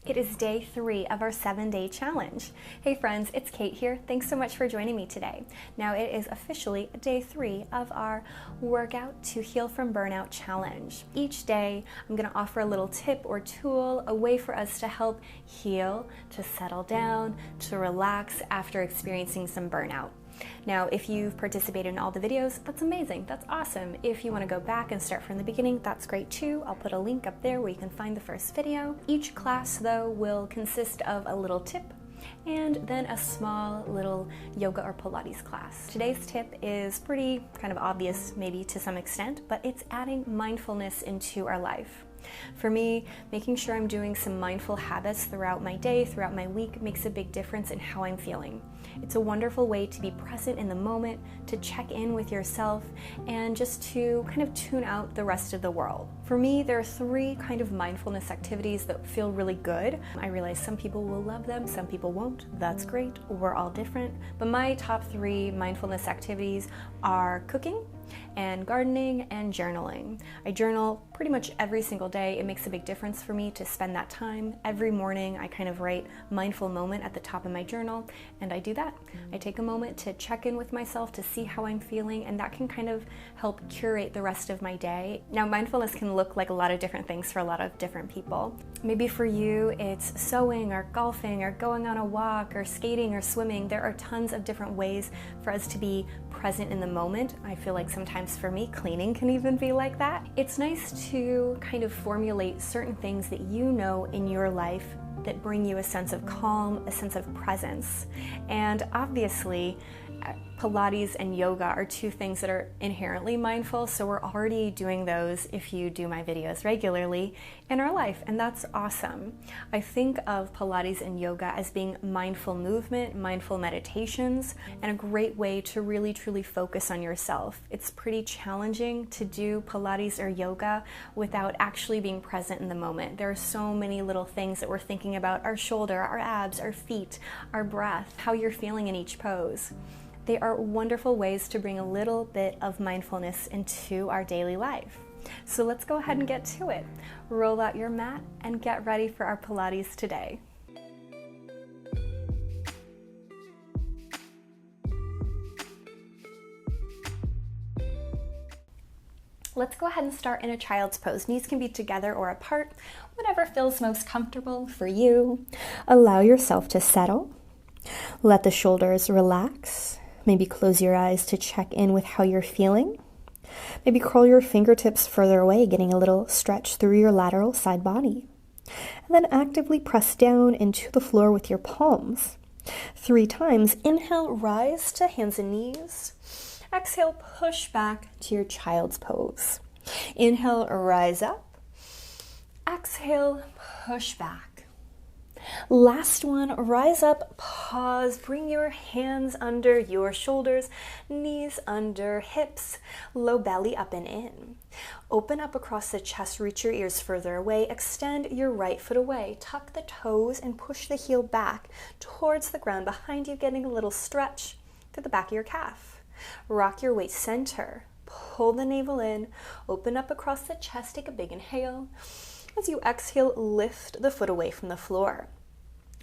It is day 3 of our 7-day challenge. Hey friends, it's Kate here. Thanks so much for joining me today. Now it is officially day 3 of our Workout to Heal from Burnout challenge. Each day I'm going to offer a little tip or tool, a way for us to help heal, to settle down, to relax after experiencing some burnout. Now, if you've participated in all the videos, that's amazing, that's awesome. If you want to go back and start from the beginning, that's great too. I'll put a link up there where you can find the first video. Each class, though, will consist of a little tip and then a small little yoga or Pilates class. Today's tip is pretty kind of obvious, maybe to some extent, but it's adding mindfulness into our life. For me, making sure I'm doing some mindful habits throughout my day, throughout my week, makes a big difference in how I'm feeling. It's a wonderful way to be present in the moment, to check in with yourself, and just to kind of tune out the rest of the world. For me, there are 3 kind of mindfulness activities that feel really good. I realize some people will love them, some people won't. That's great. We're all different. But my top 3 mindfulness activities are cooking, and gardening, and journaling. I journal pretty much every single day. It makes a big difference for me to spend that time. Every morning I kind of write mindful moment at the top of my journal, and I do that. I take a moment to check in with myself to see how I'm feeling, and that can kind of help curate the rest of my day. Now, mindfulness can look like a lot of different things for a lot of different people. Maybe for you it's sewing or golfing or going on a walk or skating or swimming. There are tons of different ways for us to be present in the moment. I feel like sometimes for me, cleaning can even be like that. It's nice to kind of formulate certain things that you know in your life that bring you a sense of calm, a sense of presence. And obviously, Pilates and yoga are 2 things that are inherently mindful, so we're already doing those if you do my videos regularly in our life, and that's awesome. I think of Pilates and yoga as being mindful movement, mindful meditations, and a great way to really truly focus on yourself. It's pretty challenging to do Pilates or yoga without actually being present in the moment. There are so many little things that we're thinking about: our shoulder, our abs, our feet, our breath, how you're feeling in each pose. They are wonderful ways to bring a little bit of mindfulness into our daily life. So let's go ahead and get to it. Roll out your mat and get ready for our Pilates today. Let's go ahead and start in a child's pose. Knees can be together or apart, whatever feels most comfortable for you. Allow yourself to settle. Let the shoulders relax. Maybe close your eyes to check in with how you're feeling. Maybe curl your fingertips further away, getting a little stretch through your lateral side body. And then actively press down into the floor with your palms. 3 times. Inhale, rise to hands and knees. Exhale, push back to your child's pose. Inhale, rise up. Exhale, push back. Last one, rise up, pause, bring your hands under your shoulders, knees under hips, low belly up and in. Open up across the chest, reach your ears further away, extend your right foot away, tuck the toes and push the heel back towards the ground behind you, getting a little stretch through the back of your calf. Rock your weight center, pull the navel in, open up across the chest, take a big inhale. As you exhale, lift the foot away from the floor.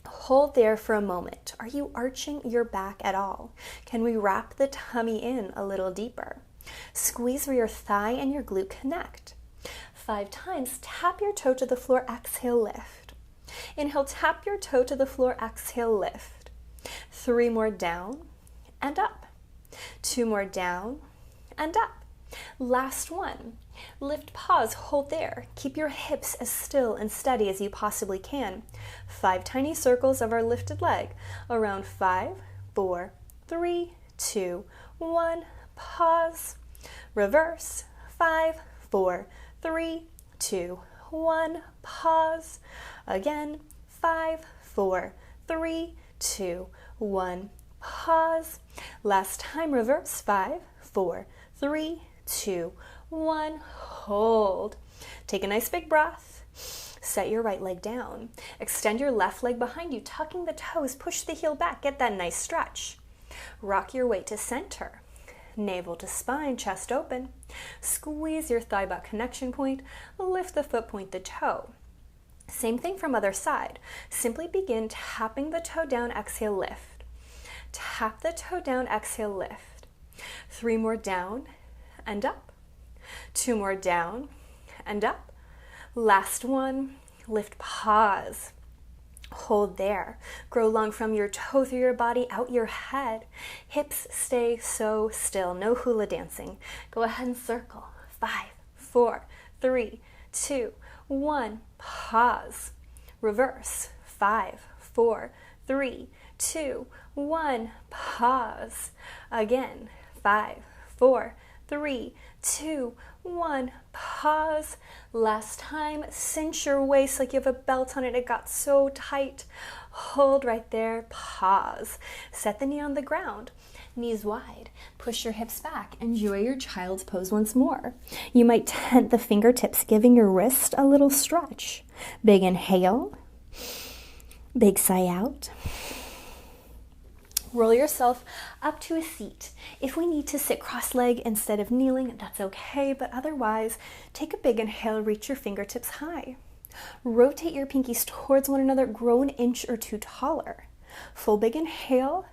Hold there for a moment. Are you arching your back at all? Can we wrap the tummy in a little deeper? Squeeze where your thigh and your glute connect. 5 times. Tap your toe to the floor. Exhale, lift. Inhale, tap your toe to the floor. Exhale, lift. 3 more down and up. 2 more down and up. Last one. Lift, pause, hold there. Keep your hips as still and steady as you possibly can. 5 tiny circles of our lifted leg. Around 5, 4, 3, 2, 1. Pause. Reverse. 5, 4, 3, 2, 1. Pause. Again. 5, 4, 3, 2, 1. Pause. Last time. Reverse. 5, 4, 3, 2, 1. Hold. Take a nice big breath. Set your right leg down. Extend your left leg behind you, tucking the toes. Push the heel back. Get that nice stretch. Rock your weight to center. Navel to spine, chest open. Squeeze your thigh butt connection point. Lift the foot, point the toe. Same thing from other side. Simply begin tapping the toe down, exhale, lift. Tap the toe down, exhale, lift. 3 more down and up. 2 more down and up. Last one, lift, pause. Hold there. Grow long from your toe through your body, out your head. Hips stay so still. No hula dancing. Go ahead and circle. 5, 4, 3, 2, 1. Pause. Reverse. 5, 4, 3, 2, 1. Pause. Again. 5, 4, 3, 2, 1. Pause. Last time. Cinch your waist like you have a belt on it. It got so tight. Hold right there. Pause. Set the knee on the ground. Knees wide. Push your hips back. Enjoy your child's pose once more. You might tent the fingertips, giving your wrist a little stretch. Big inhale. Big sigh out. Roll yourself up to a seat. If we need to sit cross-legged instead of kneeling, that's okay, but otherwise, take a big inhale, reach your fingertips high. Rotate your pinkies towards one another, grow an inch or 2 taller. Full big inhale,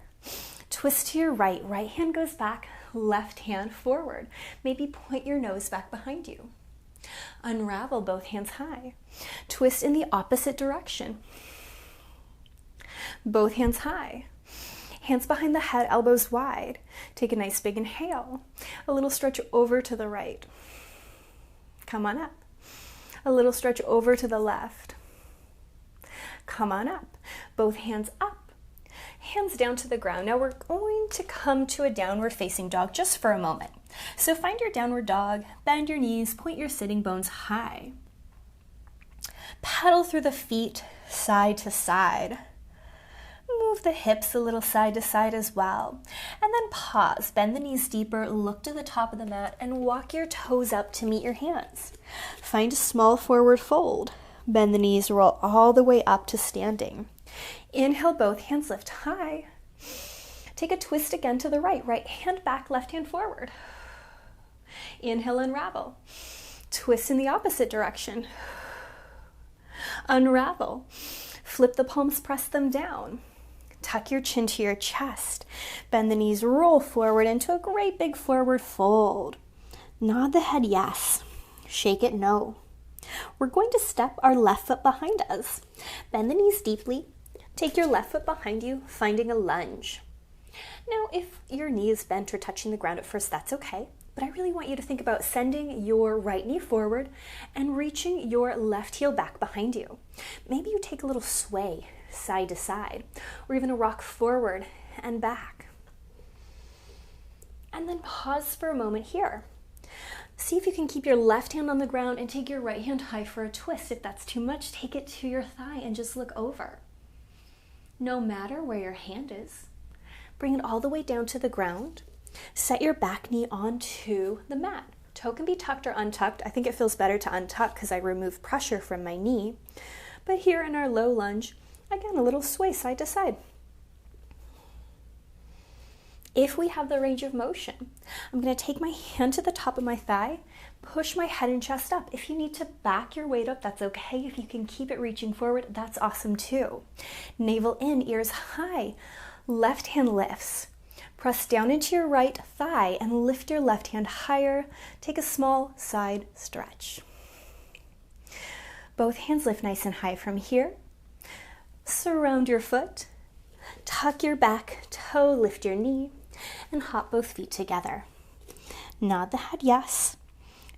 twist to your right, right hand goes back, left hand forward. Maybe point your nose back behind you. Unravel both hands high. Twist in the opposite direction. Both hands high. Hands behind the head, elbows wide. Take a nice big inhale. A little stretch over to the right. Come on up. A little stretch over to the left. Come on up. Both hands up. Hands down to the ground. Now we're going to come to a downward facing dog just for a moment. So find your downward dog, bend your knees, point your sitting bones high. Pedal through the feet side to side. Move the hips a little side to side as well. And then pause, bend the knees deeper, look to the top of the mat, and walk your toes up to meet your hands. Find a small forward fold. Bend the knees, roll all the way up to standing. Inhale, both hands lift high. Take a twist again to the right. Right hand back, left hand forward. Inhale, unravel. Twist in the opposite direction. Unravel. Flip the palms, press them down. Tuck your chin to your chest. Bend the knees, roll forward into a great big forward fold. Nod the head yes. Shake it no. We're going to step our left foot behind us. Bend the knees deeply. Take your left foot behind you, finding a lunge. Now, if your knee is bent or touching the ground at first, that's okay. But I really want you to think about sending your right knee forward and reaching your left heel back behind you. Maybe you take a little sway side to side, or even a rock forward and back. And then pause for a moment here. See if you can keep your left hand on the ground and take your right hand high for a twist. If that's too much, take it to your thigh and just look over. No matter where your hand is, bring it all the way down to the ground. Set your back knee onto the mat. Toe can be tucked or untucked. I think it feels better to untuck because I remove pressure from my knee. But here in our low lunge, again, a little sway side to side. If we have the range of motion, I'm going to take my hand to the top of my thigh, push my head and chest up. If you need to back your weight up, that's okay. If you can keep it reaching forward, that's awesome too. Navel in, ears high. Left hand lifts. Press down into your right thigh and lift your left hand higher. Take a small side stretch. Both hands lift nice and high from here. Surround your foot. Tuck your back toe, lift your knee, and hop both feet together. Nod the head yes.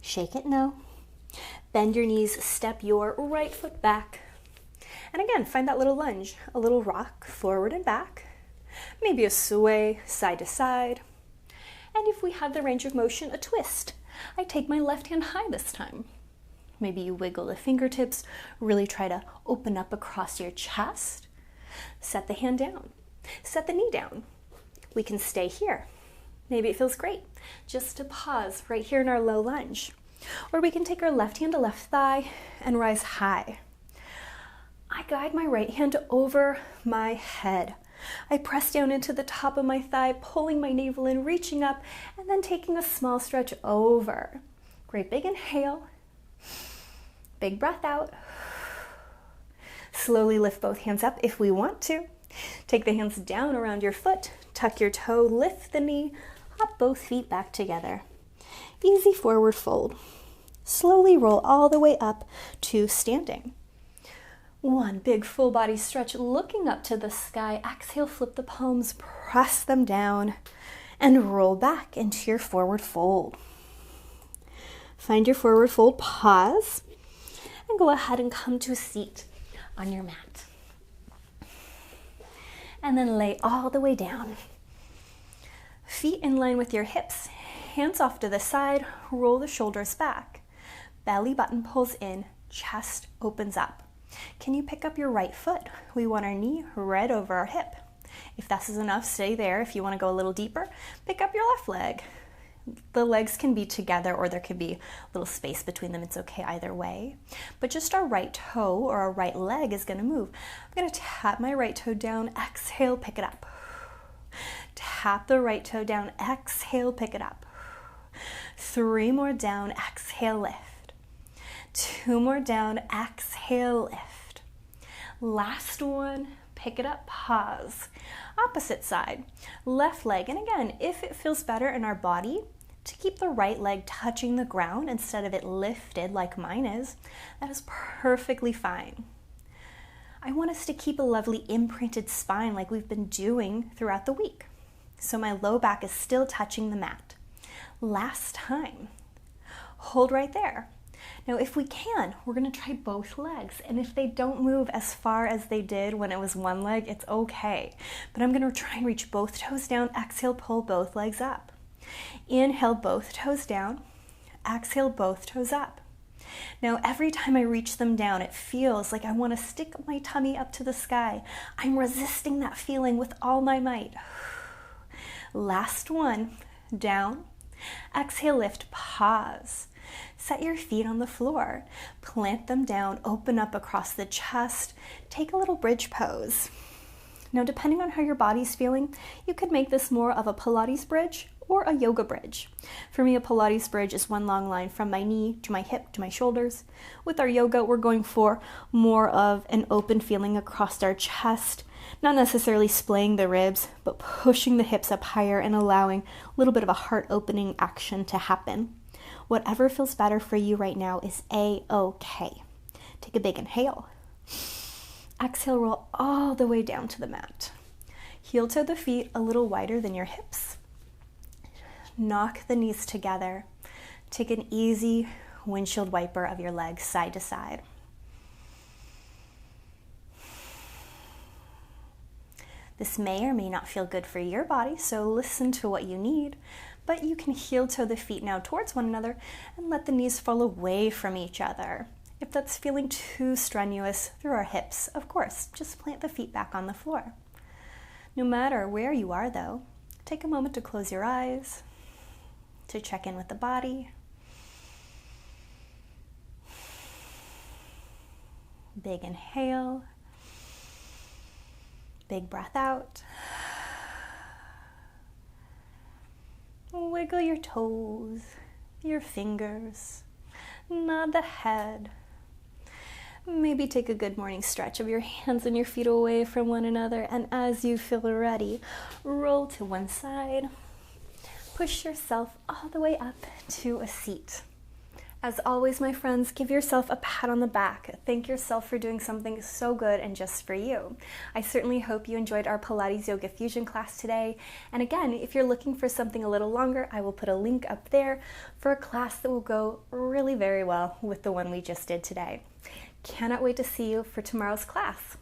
Shake it no. Bend your knees, step your right foot back. And again, find that little lunge, a little rock forward and back. Maybe a sway side to side. And if we have the range of motion, a twist. I take my left hand high this time. Maybe you wiggle the fingertips, really try to open up across your chest. Set the hand down. Set the knee down. We can stay here. Maybe it feels great just to pause right here in our low lunge. Or we can take our left hand to left thigh and rise high. I guide my right hand over my head. I press down into the top of my thigh, pulling my navel in, reaching up, and then taking a small stretch over. Great big inhale. Big breath out. Slowly lift both hands up if we want to. Take the hands down around your foot, tuck your toe, lift the knee, hop both feet back together. Easy forward fold. Slowly roll all the way up to standing. One big full body stretch, looking up to the sky. Exhale, flip the palms, press them down, and roll back into your forward fold. Find your forward fold, pause, and go ahead and come to a seat on your mat. And then lay all the way down. Feet in line with your hips, hands off to the side, roll the shoulders back. Belly button pulls in, chest opens up. Can you pick up your right foot? We want our knee right over our hip. If this is enough, stay there. If you want to go a little deeper, pick up your left leg. The legs can be together or there could be a little space between them. It's okay either way. But just our right toe or our right leg is going to move. I'm going to tap my right toe down, exhale, pick it up. Tap the right toe down, exhale, pick it up. 3 more down, exhale, lift. 2 more down, exhale, lift. Last one, pick it up, pause. Opposite side, left leg. And again, if it feels better in our body to keep the right leg touching the ground instead of it lifted like mine is, that is perfectly fine. I want us to keep a lovely imprinted spine like we've been doing throughout the week. So my low back is still touching the mat. Last time, hold right there. Now, if we can, we're going to try both legs. And if they don't move as far as they did when it was one leg, it's okay. But I'm going to try and reach both toes down. Exhale, pull both legs up. Inhale, both toes down. Exhale, both toes up. Now, every time I reach them down, it feels like I want to stick my tummy up to the sky. I'm resisting that feeling with all my might. Last one, down. Exhale, lift, pause. Set your feet on the floor, plant them down, open up across the chest, take a little bridge pose. Now, depending on how your body's feeling, you could make this more of a Pilates bridge or a yoga bridge. For me, a Pilates bridge is one long line from my knee to my hip to my shoulders. With our yoga, we're going for more of an open feeling across our chest, not necessarily splaying the ribs, but pushing the hips up higher and allowing a little bit of a heart-opening action to happen. Whatever feels better for you right now is A-OK. Take a big inhale. Exhale, roll all the way down to the mat. Heel toe the feet a little wider than your hips. Knock the knees together. Take an easy windshield wiper of your legs side to side. This may or may not feel good for your body, so listen to what you need. But you can heel toe the feet now towards one another and let the knees fall away from each other. If that's feeling too strenuous through our hips, of course, just plant the feet back on the floor. No matter where you are though, take a moment to close your eyes, to check in with the body. Big inhale, big breath out. Wiggle your toes, your fingers, nod the head. Maybe take a good morning stretch of your hands and your feet away from one another, and as you feel ready, roll to one side. Push yourself all the way up to a seat. As always, my friends, give yourself a pat on the back. Thank yourself for doing something so good and just for you. I certainly hope you enjoyed our Pilates Yoga Fusion class today. And again, if you're looking for something a little longer, I will put a link up there for a class that will go really very well with the one we just did today. Cannot wait to see you for tomorrow's class.